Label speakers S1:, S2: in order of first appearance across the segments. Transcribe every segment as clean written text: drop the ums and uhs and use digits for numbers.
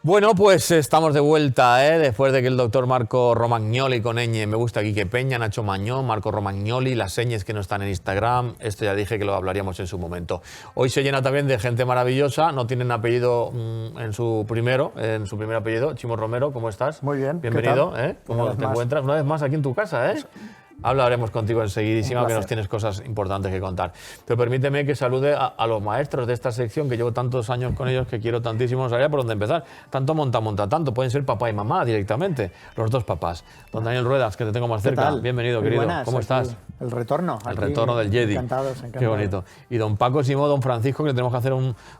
S1: Bueno, pues estamos de vuelta, después de que el doctor Marco Romagnoli con ñ, me gusta Quique Peña, Nacho Mañón, Marco Romagnoli, las señas que no están en Instagram, esto ya dije que lo hablaríamos en su momento. Hoy se llena también de gente maravillosa, no tienen apellido en su primer apellido. Chimo Romero, ¿cómo estás?
S2: Muy bien.
S1: Bienvenido, ¿Cómo te encuentras? Una vez más aquí en tu casa, Hablaremos contigo enseguidísima, que nos tienes cosas importantes que contar. Pero permíteme que salude a los maestros de esta sección, que llevo tantos años con ellos, que quiero tantísimo, no sabía por dónde empezar. Tanto monta, tanto. Pueden ser papá y mamá directamente, los dos papás. Don Daniel Ruedas, que te tengo más cerca. Bienvenido,
S2: muy
S1: querido.
S2: Buenas,
S1: ¿Cómo estás?
S2: El retorno.
S1: El retorno del Jedi.
S2: Encantados.
S1: Qué bonito. Y don Paco Simó, don Francisco, que tenemos que hacer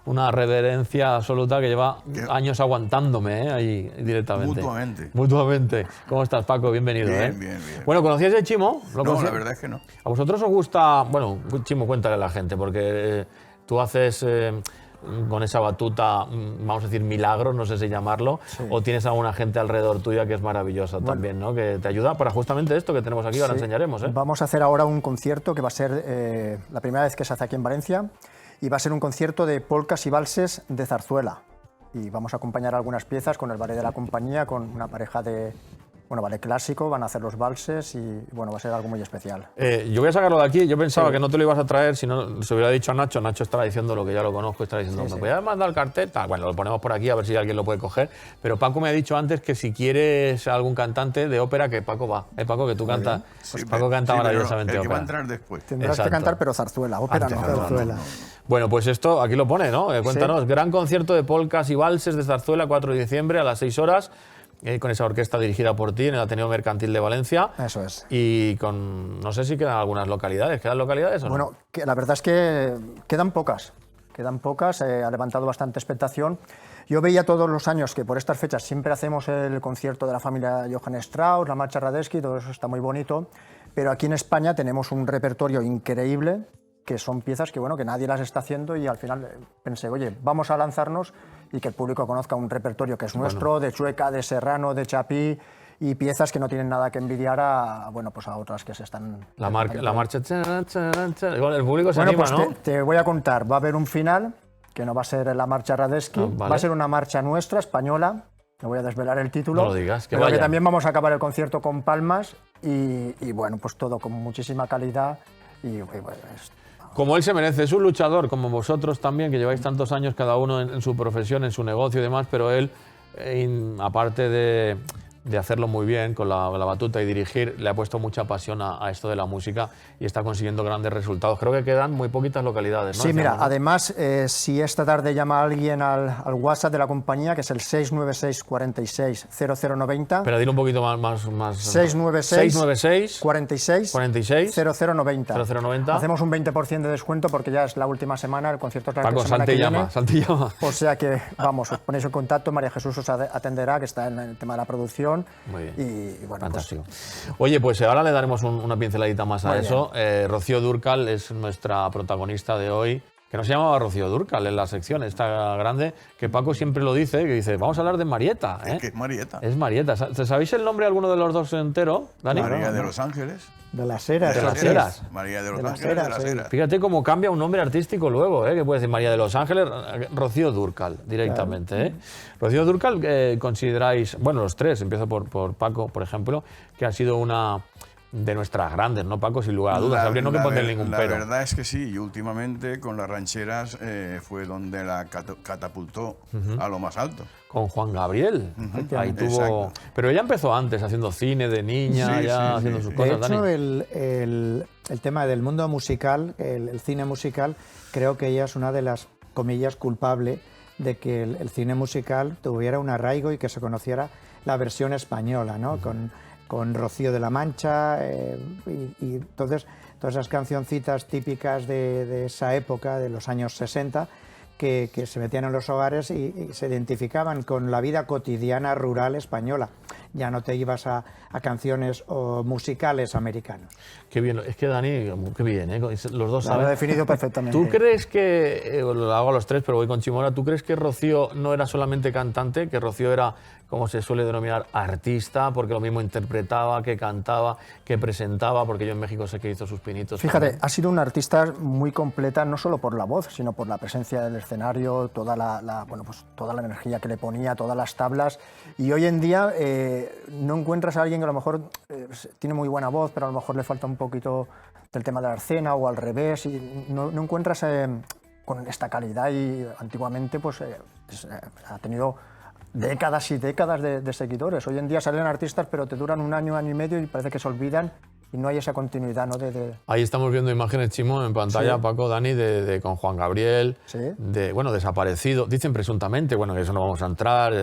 S1: una reverencia absoluta, que lleva años aguantándome ahí directamente. Mutuamente. ¿Cómo estás, Paco? Bienvenido.
S3: Bien.
S1: Bueno, ¿conocías el Chimo?
S3: No, la verdad es que no.
S1: ¿A vosotros os gusta? Bueno, Chimo, cuéntale a la gente, porque tú haces con esa batuta, vamos a decir, milagros, no sé si llamarlo, sí. O tienes a una gente alrededor tuya que es maravillosa también, ¿no? Que te ayuda para justamente esto que tenemos aquí, ahora enseñaremos.
S2: Vamos a hacer ahora un concierto que va a ser la primera vez que se hace aquí en Valencia, y va a ser un concierto de polcas y valses de zarzuela. Y vamos a acompañar algunas piezas con el ballet de la compañía, con una pareja de... ballet clásico, van a hacer los valses y bueno, va a ser algo muy especial.
S1: Yo voy a sacarlo de aquí, yo pensaba que no te lo ibas a traer, si no se hubiera dicho a Nacho, Nacho estará diciendo lo que ya lo conozco, estará diciendo, ¿me podías mandar el cartel? Bueno, lo ponemos por aquí a ver si alguien lo puede coger, pero Paco me ha dicho antes que si quieres algún cantante de ópera, que Paco va, Paco, que tú cantas,
S3: sí,
S1: Paco canta maravillosamente
S3: ópera.
S1: El que
S3: va a entrar después.
S2: Tendrás que cantar, pero zarzuela, ópera no, zarzuela.
S1: Bueno, pues esto, aquí lo pone, ¿no? Cuéntanos, gran concierto de polcas y valses de zarzuela, 4 de diciembre a las 6 horas, con esa orquesta dirigida por ti en el Ateneo Mercantil de Valencia.
S2: Eso es.
S1: Y con, no sé si quedan algunas localidades. ¿Quedan localidades o no?
S2: Bueno, la verdad es que quedan pocas. Ha levantado bastante expectación. Yo veía todos los años que por estas fechas siempre hacemos el concierto de la familia Johann Strauss, la marcha Radetzky, todo eso está muy bonito, pero aquí en España tenemos un repertorio increíble, que son piezas que nadie las está haciendo, y al final pensé, oye, vamos a lanzarnos y que el público conozca un repertorio que es nuestro, de Chueca, de Serrano, de Chapí, y piezas que no tienen nada que envidiar a otras que se están...
S1: La marcha... Igual el público se anima,
S2: pues
S1: ¿no?
S2: Te voy a contar, va a haber un final, que no va a ser la marcha Radetzky, va a ser una marcha nuestra, española, no voy a desvelar el título,
S1: no lo digas,
S2: pero que también vamos a acabar el concierto con palmas, y bueno, pues todo con muchísima calidad, y bueno,
S1: como él se merece, es un luchador, como vosotros también, que lleváis tantos años cada uno en su profesión, en su negocio y demás, pero él, aparte de hacerlo muy bien con la batuta y dirigir, le ha puesto mucha pasión a esto de la música y está consiguiendo grandes resultados. Creo que quedan muy poquitas localidades, ¿no?
S2: Sí, mira, además, si esta tarde llama a alguien al WhatsApp de la compañía, que es el 696 46 0090.
S1: Pero dile un poquito más.
S2: 696 46 0090.
S1: 0090.
S2: Hacemos un 20% de descuento porque ya es la última semana, el concierto es la semana que viene.
S1: Santi llama.
S2: O sea que, vamos, os ponéis en contacto, María Jesús os atenderá, que está en el tema de la producción.
S1: Muy bien.
S2: Y bueno,
S1: fantástico. Oye, pues ahora le daremos una pinceladita más a eso. Rocío Dúrcal es nuestra protagonista de hoy, que no se llamaba Rocío Dúrcal en la sección esta grande, que Paco siempre lo dice, que dice, vamos a hablar de Marieta.
S3: Es que es Marieta.
S1: Es Marieta. ¿Sabéis el nombre de alguno de los dos entero, Dani?
S3: María de los Ángeles.
S2: De las Heras.
S1: De las Heras.
S3: María de los Ángeles de las Heras.
S1: Fíjate cómo cambia un nombre artístico luego, que puede decir María de los Ángeles, Rocío Dúrcal, directamente.
S2: Claro.
S1: Rocío Dúrcal, consideráis, bueno, los tres, empiezo por Paco, por ejemplo, que ha sido una de nuestras grandes, ¿no, Paco? Sin lugar a dudas, habría no que poner ningún pero.
S3: La verdad es que sí, y últimamente con las rancheras fue donde la catapultó a lo más alto.
S1: Con Juan Gabriel, ahí tuvo... Exacto. Pero ella empezó antes, haciendo cine de niña, haciendo sus cosas,
S4: Dani. De hecho,
S1: Dani.
S4: el tema del mundo musical, el cine musical, creo que ella es una de las, comillas, culpable de que el cine musical tuviera un arraigo y que se conociera la versión española, ¿no? Con Rocío de la Mancha y entonces todas esas cancioncitas típicas de esa época, de los años 60, que se metían en los hogares y se identificaban con la vida cotidiana rural española. ya no te ibas a canciones o musicales americanos.
S1: Qué bien, es que Dani, qué bien, ¿eh? Los dos
S2: Lo
S1: saben.
S2: he definido perfectamente.
S1: ¿Tú crees que, lo hago a los tres, pero voy con Chimora, ¿tú crees que Rocío no era solamente cantante, que Rocío era, como se suele denominar, artista, porque lo mismo interpretaba, que cantaba, que presentaba, porque yo en México sé que hizo sus pinitos?
S2: Fíjate,
S1: también?
S2: ha sido una artista muy completa, no solo por la voz, sino por la presencia del escenario, toda bueno, pues toda la energía que le ponía, todas las tablas. Y hoy en día no encuentras a alguien que a lo mejor tiene muy buena voz, pero a lo mejor le falta un poquito del tema de la escena o al revés. Y no encuentras con esta calidad, y antiguamente pues, ha tenido décadas y décadas de seguidores. Hoy en día salen artistas, pero te duran un año, año y medio y parece que se olvidan. Y no hay esa continuidad, ¿no?
S1: Ahí estamos viendo imágenes, Chimo, en pantalla,
S2: Sí.
S1: Paco, Dani, con Juan Gabriel,
S2: Sí.
S1: bueno, desaparecido, dicen presuntamente, bueno, que eso no vamos a entrar,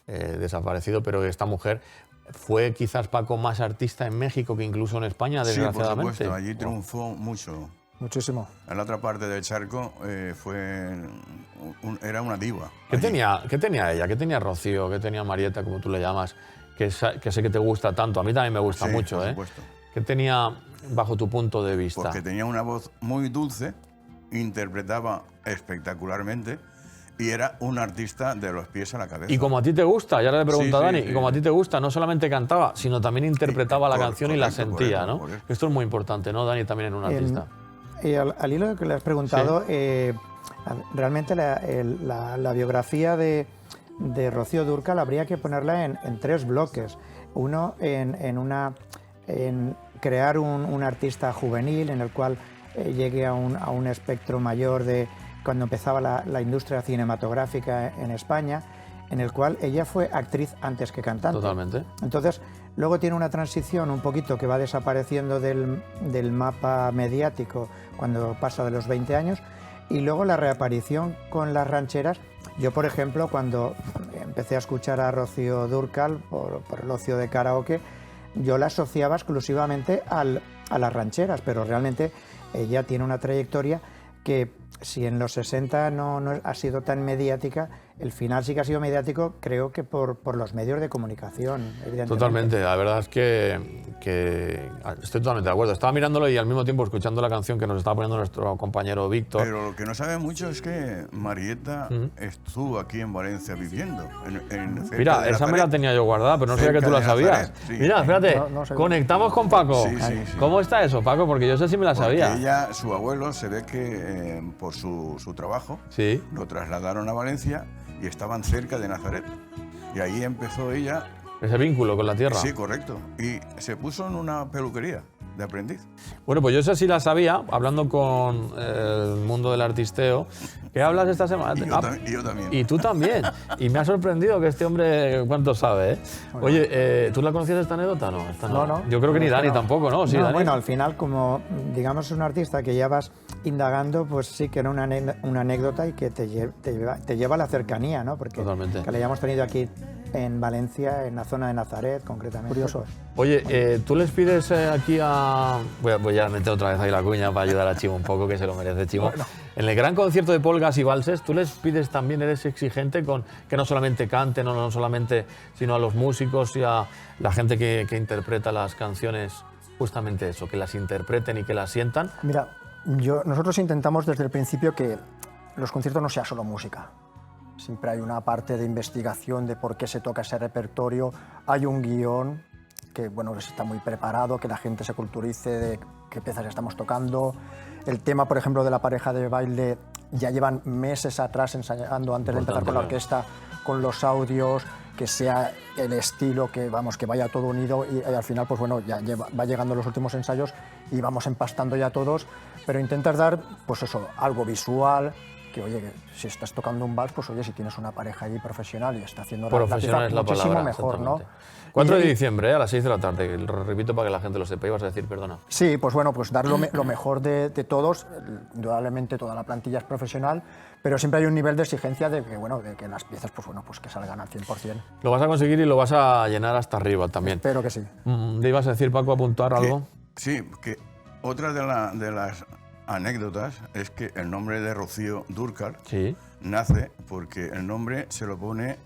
S1: desaparecido, pero esta mujer fue quizás, Paco, más artista en México que incluso en España,
S3: Sí, por
S1: desgraciadamente.
S3: supuesto, allí triunfó mucho.
S2: Muchísimo.
S3: En la otra parte del charco era una diva.
S1: ¿Qué
S3: allí.
S1: tenía ella? ¿Qué tenía Rocío? ¿Qué tenía Marieta, como tú le llamas? Que sé que te gusta tanto. A mí también me gusta
S3: Sí,
S1: mucho,
S3: por
S1: ¿eh?
S3: supuesto.
S1: ¿Qué tenía bajo tu punto de vista?
S3: Porque tenía una voz muy dulce, interpretaba espectacularmente y era un artista de los pies a la cabeza.
S1: Y como a ti te gusta, ya le pregunto a
S3: Sí,
S1: Dani,
S3: sí,
S1: y como a
S3: sí.
S1: ti te gusta, no solamente cantaba, sino también interpretaba la canción y la
S3: correcto,
S1: sentía,
S3: correcto,
S1: ¿no?
S3: correcto.
S1: Esto es muy importante, ¿no, Dani? También en un artista.
S4: Al hilo que le has preguntado, realmente la biografía de Rocío Dúrcal habría que ponerla en tres bloques. Uno, en crear un artista juvenil en el cual llegue a un espectro mayor de cuando empezaba la industria cinematográfica en España, en el cual ella fue actriz antes que cantante.
S1: Totalmente.
S4: Entonces, luego tiene una transición un poquito que va desapareciendo del mapa mediático cuando pasa de los 20 años, y luego la reaparición con las rancheras. Yo, por ejemplo, cuando empecé a escuchar a Rocío Dúrcal por el ocio de karaoke, yo la asociaba exclusivamente a las rancheras, pero realmente ella tiene una trayectoria que, si en los 60 no ha sido tan mediática, el final sí que ha sido mediático, creo que por los medios de comunicación, evidentemente.
S1: Totalmente, la verdad es que estoy totalmente de acuerdo. Estaba mirándolo y al mismo tiempo escuchando la canción que nos estaba poniendo nuestro compañero Víctor.
S3: Pero lo que no sabe mucho es que Marieta estuvo aquí en Valencia viviendo. Cerca
S1: Mira,
S3: de
S1: esa me
S3: Nazaret.
S1: la tenía yo guardada, pero no sabía que
S3: Cerca
S1: tú la
S3: de
S1: sabías.
S3: Nazaret, sí.
S1: Mira, espérate,
S2: No sabía.
S1: conectamos con Paco.
S3: Sí, sí, sí.
S1: ¿Cómo está eso, Paco? Porque yo sé si me la
S3: Porque
S1: sabía.
S3: ella, su abuelo, se ve que por su trabajo
S1: Sí.
S3: lo trasladaron a Valencia y estaban cerca de Nazaret. Y ahí empezó ella.
S1: Ese vínculo con la tierra.
S3: Sí, correcto. Y se puso en una peluquería de aprendiz.
S1: Bueno, pues yo esa sí la sabía, hablando con el mundo del artisteo. ¿Qué hablas esta semana?
S3: Y yo también.
S1: Y tú también. Y me ha sorprendido que este hombre cuánto sabe, ¿eh? Oye, ¿tú la conocías esta anécdota? No, esta no.
S2: No.
S1: Yo creo que ni
S2: No,
S1: Dani
S2: no.
S1: tampoco, ¿no? Sí,
S4: No,
S1: Dani.
S4: bueno, al final, como digamos es un artista que ya vas indagando, pues sí que era una anécdota y que te lleva a la cercanía, ¿no? Porque
S1: Totalmente.
S4: que la hayamos tenido aquí en Valencia, en la zona de Nazaret, concretamente.
S2: Curioso.
S1: Oye, tú les pides aquí a... Voy a meter otra vez ahí la cuña para ayudar a Chimo un poco, que se lo merece Chimo. En el gran concierto de polgas y valses, tú les pides también, eres exigente con que no solamente canten, no solamente, sino a los músicos y a la gente que interpreta las canciones, justamente eso, que las interpreten y que las sientan.
S2: Mira, nosotros intentamos desde el principio que los conciertos no sea solo música. Siempre hay una parte de investigación de por qué se toca ese repertorio. Hay un guión que bueno, está muy preparado, que la gente se culturice de qué piezas estamos tocando. El tema, por ejemplo, de la pareja de baile, ya llevan meses atrás ensayando antes de empezar con la orquesta, con los audios, que sea el estilo, que vaya todo unido, y al final, pues bueno, va llegando los últimos ensayos y vamos empastando ya todos, pero intentas dar, pues eso, algo visual, que oye, que si estás tocando un vals, pues oye, si tienes una pareja ahí profesional y está haciendo
S1: Profesional es la
S2: muchísimo
S1: palabra,
S2: mejor, ¿no?
S1: exactamente. 4 de
S2: Y-
S1: diciembre, a las 6 de la tarde, lo repito para que la gente lo sepa, ibas a decir, perdona.
S2: Sí, pues bueno, pues dar lo mejor de todos. Indudablemente toda la plantilla es profesional, pero siempre hay un nivel de exigencia de que, bueno, de que las piezas, pues bueno, pues que salgan al 100%.
S1: Lo vas a conseguir y lo vas a llenar hasta arriba también.
S2: Espero que sí.
S1: ¿Le ibas a decir, Paco, apuntar algo?
S3: Sí, que otra de las anécdotas es que el nombre de Rocío Dúrcal
S1: Sí.
S3: nace porque el nombre se lo pone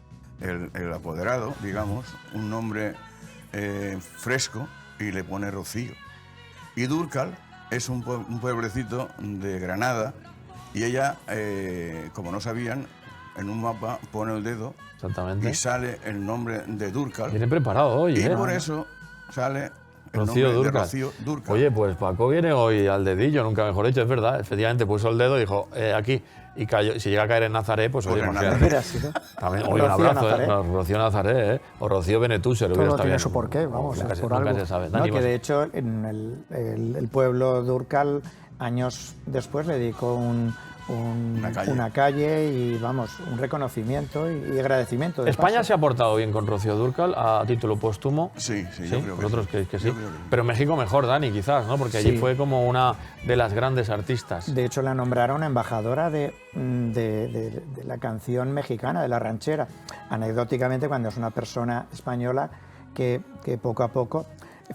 S3: el apoderado, digamos, un nombre fresco y le pone Rocío. Y Dúrcal es un pueblecito de Granada y ella, como no sabían, en un mapa pone el dedo
S1: Exactamente.
S3: y sale el nombre de Dúrcal.
S1: Viene preparado hoy,
S3: Y por eso sale el
S1: Rocío
S3: nombre
S1: Dúrcal.
S3: de Rocío Dúrcal.
S1: Oye, pues Paco viene hoy al dedillo, nunca mejor dicho, es verdad. Efectivamente puso el dedo y dijo, aquí, y cayó. Si llega a caer en Nazaret, pues oye,
S3: en
S1: imagínate.
S3: Nazaret.
S4: Mira, sí, ¿no?
S1: También, oye, un
S4: Rocío
S1: abrazo,
S4: Nazaret.
S1: No, Rocío Nazaret, o Rocío Benetúser.
S2: Todo
S1: hubiera estado
S2: tiene
S1: bien.
S2: su porqué, vamos,
S1: Nunca,
S2: es
S1: se,
S2: por
S1: nunca
S2: algo.
S1: se sabe.
S4: No,
S1: Dani,
S4: que
S1: vas.
S4: de hecho en el pueblo de Dúrcal años después le dedicó una calle y vamos, un reconocimiento y agradecimiento. De
S1: España
S4: paso.
S1: se ha portado bien con Rocío Dúrcal a título póstumo.
S3: Sí,
S1: ¿Sí?
S3: yo creo que
S1: ¿Vosotros
S3: sí.
S1: creéis que sí?
S3: Yo creo que sí.
S1: Pero México mejor, Dani, quizás, ¿no? Porque allí
S4: Sí.
S1: fue como una de las grandes artistas.
S4: De hecho, la nombraron embajadora de la canción mexicana, de la ranchera. Anecdóticamente, cuando es una persona española que poco a poco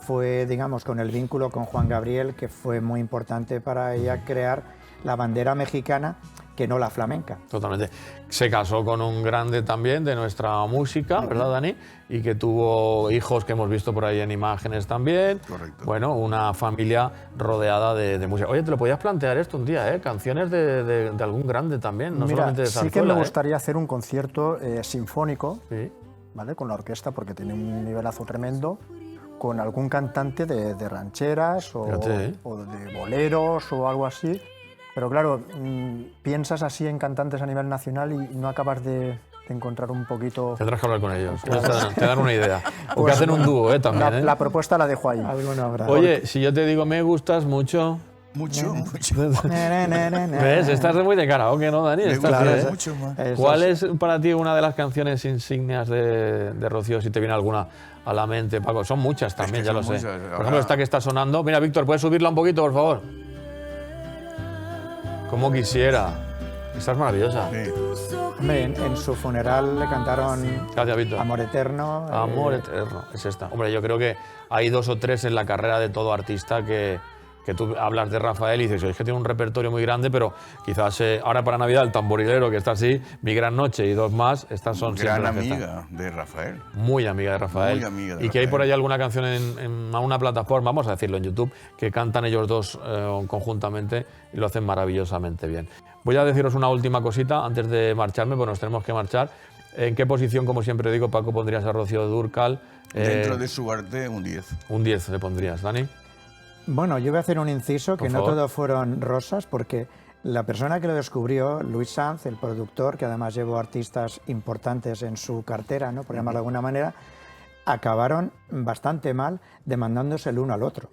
S4: fue, digamos, con el vínculo con Juan Gabriel, que fue muy importante para ella crear la bandera mexicana, que no la flamenca.
S1: Totalmente. Se casó con un grande también de nuestra música, ¿verdad, Dani? Y que tuvo hijos que hemos visto por ahí en imágenes también.
S3: Correcto.
S1: Bueno, una familia rodeada de música. Oye, te lo podías plantear esto un día, ¿eh? Canciones de algún grande también, no
S2: Mira,
S1: solamente de
S2: sí
S1: zarzuela,
S2: que me
S1: ¿eh?
S2: gustaría hacer un concierto sinfónico,
S1: Sí.
S2: ¿vale? Con la orquesta, porque tiene un nivelazo tremendo, con algún cantante de rancheras
S1: Fíjate, ¿eh?
S2: o de boleros o algo así. Pero claro, piensas así en cantantes a nivel nacional y no acabas de encontrar un poquito...
S1: Tendrás que hablar con ellos. Te dan una idea. O que
S2: Pues,
S1: hacen un dúo, ¿eh? También, ¿eh?
S2: La propuesta la dejo ahí.
S4: Alguno habrá.
S1: Oye, si yo te digo me gustas mucho...
S3: Mucho, mucho.
S1: ¿Ves? Estás muy de karaoke, ¿no, Dani?
S3: Me
S1: Estás,
S3: gusta
S1: ¿eh?
S3: mucho más.
S4: Eso
S1: ¿Cuál es para ti una de las canciones insignias de Rocío, si te viene alguna a la mente, Paco? Son muchas también,
S3: que
S1: ya lo
S3: son
S1: sé.
S3: muchas.
S1: Por
S3: Ahora-
S1: ejemplo, esta que está sonando. Mira, Víctor, ¿puedes subirla un poquito, por favor? Como quisiera. Esta es maravillosa.
S3: Sí.
S4: Hombre, en su funeral le cantaron
S1: Gracias, Víctor.
S4: Amor Eterno.
S1: Amor eterno, es esta. Hombre, yo creo que hay 2 o 3 en la carrera de todo artista que tú hablas de Rafael y dices, es que tiene un repertorio muy grande, pero quizás ahora para Navidad el tamborilero que está así, Mi Gran Noche y 2 más, estas son
S3: Gran
S1: siempre las que están.
S3: amiga de Rafael.
S1: Muy amiga de Rafael.
S3: Muy amiga de
S1: y que hay
S3: Rafael.
S1: por ahí alguna canción en una plataforma, vamos a decirlo en YouTube, que cantan ellos dos conjuntamente y lo hacen maravillosamente bien. Voy a deciros una última cosita antes de marcharme, pues nos tenemos que marchar. ¿En qué posición, como siempre digo, Paco, pondrías a Rocío Dúrcal?
S3: Dentro de su arte, un 10.
S1: Un 10 le pondrías, Dani.
S4: Bueno, yo voy a hacer un inciso, que
S1: Por
S4: no
S1: favor.
S4: todo fueron rosas, porque la persona que lo descubrió, Luis Sanz, el productor, que además llevó artistas importantes en su cartera, ¿no? Por llamarlo de alguna manera, acabaron bastante mal demandándose el uno al otro.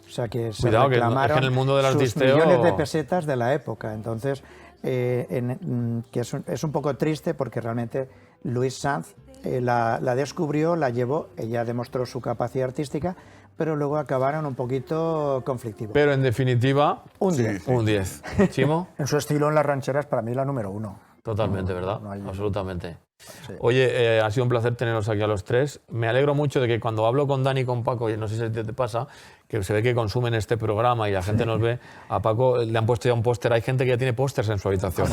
S4: O sea que se
S1: Cuidado, que es
S4: reclamaron
S1: que en el mundo del
S4: sus
S1: artisteo-
S4: millones de pesetas de la época. Entonces, que es un poco triste porque realmente Luis Sanz la descubrió, la llevó, ella demostró su capacidad artística, pero luego acabaron un poquito conflictivos.
S1: Pero en definitiva,
S4: Un
S3: Sí,
S4: 10.
S3: sí.
S1: un 10. ¿Chimo?
S2: En su estilo en las rancheras, para mí la número 1.
S1: Totalmente,
S2: No,
S1: ¿verdad?
S2: no hay-
S1: Absolutamente.
S2: Sí.
S1: Oye, ha sido un placer teneros aquí a los tres. Me alegro mucho de que cuando hablo con Dani y con Paco, y no sé si te pasa, que se ve que consumen este programa y la gente nos ve, a Paco le han puesto ya un póster. Hay gente que ya tiene pósters en su habitación.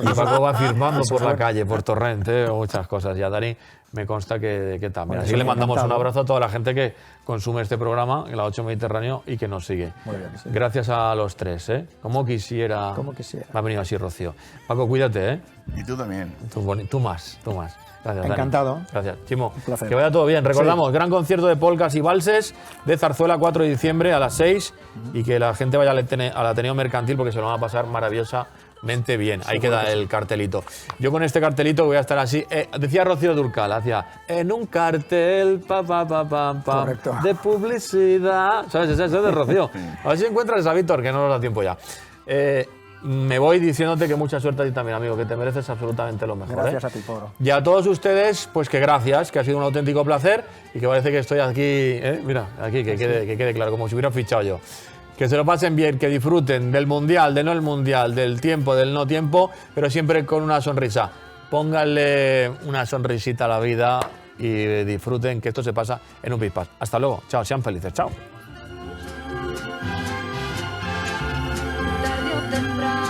S1: Y Paco va firmando por la calle, por Torrente, muchas cosas. Y a Dani me consta que también.
S2: Bueno,
S1: Así
S2: sí,
S1: que le mandamos un
S2: encantado.
S1: abrazo a toda la gente que consume este programa, en la 8 Mediterráneo, y que nos sigue.
S2: Muy bien.
S1: Gracias a los tres, ¿eh? Como quisiera.
S4: Como quisiera.
S1: Me ha venido así, Rocío. Paco, cuídate, ¿eh?
S3: Y tú también.
S1: Tú más, tú más. Gracias, Dani.
S4: Encantado.
S1: Gracias. Chimo,
S2: placer.
S1: que vaya todo bien. Recordamos, gran concierto de polcas y valses de Zarzuela 4 de diciembre a las 6 y que la gente vaya al Ateneo Mercantil porque se lo van a pasar maravillosamente bien. Ahí queda el cartelito. Yo con este cartelito voy a estar así. Decía Rocío Dúrcal, hacía en un cartel
S2: Correcto.
S1: de publicidad. ¿Sabes? Ese es de Rocío. A ver si encuentras a Víctor, que no nos da tiempo ya. Me voy diciéndote que mucha suerte a ti también, amigo, que te mereces absolutamente lo mejor.
S2: Gracias
S1: ¿eh?
S2: a ti, Poro.
S1: Y a todos ustedes, pues que gracias, que ha sido un auténtico placer y que parece que estoy aquí, mira, aquí, que quede claro, como si hubiera fichado yo. Que se lo pasen bien, que disfruten del mundial, del no el mundial, del tiempo, del no tiempo, pero siempre con una sonrisa. Pónganle una sonrisita a la vida y disfruten, que esto se pasa en un pispás. Hasta luego, chao, sean felices, chao.
S5: Tarde o temprano.